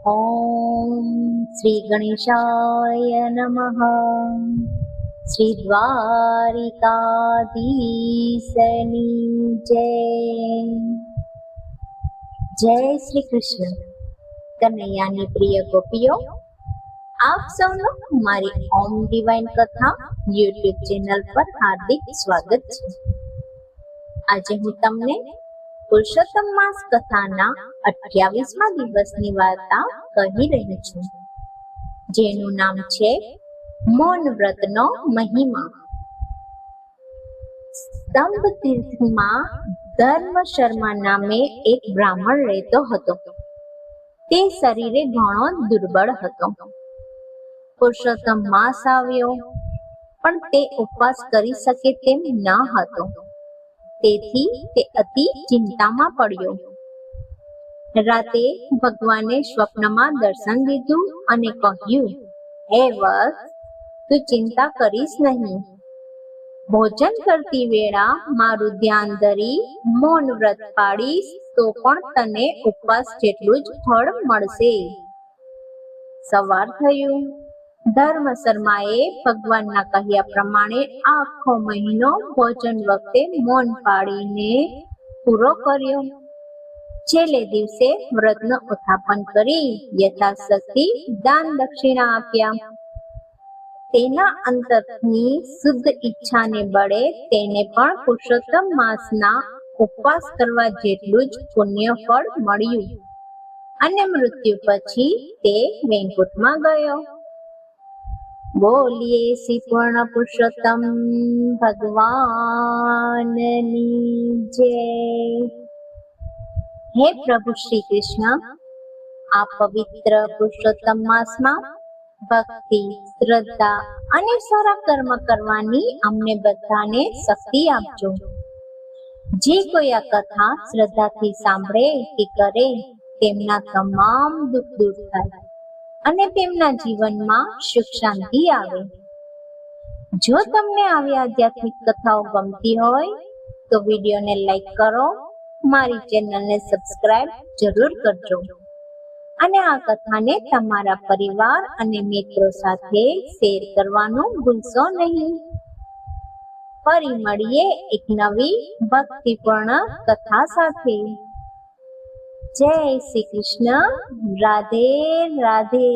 ઓમ શ્રી ગણેશાય નમઃ. શ્રી દ્વારિકાધીશની જય. જય શ્રી કૃષ્ણ. કનૈયાની પ્રિય ગોપીઓ, આપ સૌનું મારી ઓમ ડિવાઇન કથા યુટ્યુબ ચેનલ પર હાર્દિક સ્વાગત છે. આજે હું તમને પુરુષોત્તમ માસ કથાના 28મા દિવસની વાર્તા કહી રહી છું, જેનું નામ છે મૌન વ્રતનો મહિમા. સ્તંભ તીર્થમાં ધર્મ શર્મા નામે એક બ્રાહ્મણ રહેતો હતો. તે શરીરે ઘણો દુર્બળ હતો. પુરુષોત્તમ માસ આવ્યો, પણ તે ઉપવાસ કરી શકે તેમ ન હતો. તેથી તે અતિ ચિંતામાં પડ્યો. રાતે ભગવાને સ્વપ્નમાં દર્શન દીધું અને કહ્યું, હે વત્સ, તું ચિંતા કરીશ નહીં. ભોજન કરતી વેળા મારું ધ્યાન ધરી મૌન વ્રત પાડીશ તો પણ તને ઉપવાસ જેટલું જ ફળ મળશે. સવાર થયું. ધર્મ શર્માએ ભગવાનના કહ્યા પ્રમાણે આખો મહિનો ભોજન વખતે મૌન પાડીને પૂરો કર્યો. છેલ્લે દિવસે વ્રતનો ઉત્થાપન કરી યથાશક્તિ દાન દક્ષિણા આપ્યા. તેના અંતરની શુદ્ધ ઈચ્છાને બળે તેને પણ પુરુષોત્તમ માસના ઉપવાસ કરવા જેટલું જ પુણ્ય ફળ મળ્યું અને મૃત્યુ પછી તે વૈકુંઠમાં ગયો. બોલીએ શ્રી પૂર્ણ પુરુષોત્તમ ભગવાનની જય. હે પ્રભુ શ્રી કૃષ્ણ, આ પવિત્ર પુરુષોત્તમ માસમાં ભક્તિ, શ્રદ્ધા અને સારા કર્મ કરવાની અમને બધાને શક્તિ આપજો. જે કોઈ આ કથા શ્રદ્ધાથી સાંભળે કે કરે તેમના તમામ દુઃખ દૂર થાય અને તેમના જીવનમાં સુખ શાંતિ આવે. જો તમને આવી આધ્યાત્મિક કથાઓ ગમતી હોય તો વિડીયોને લાઈક કરો, મારી ચેનલને સબસ્ક્રાઇબ જરૂર કરજો અને આ કથાને તમારા પરિવાર અને મિત્રો સાથે શેર કરવાનું ભૂલશો નહીં. ફરી મળીએ એક નવી ભક્તિપૂર્ણ કથા સાથે. જય શ્રી કૃષ્ણ. રાધે રાધે.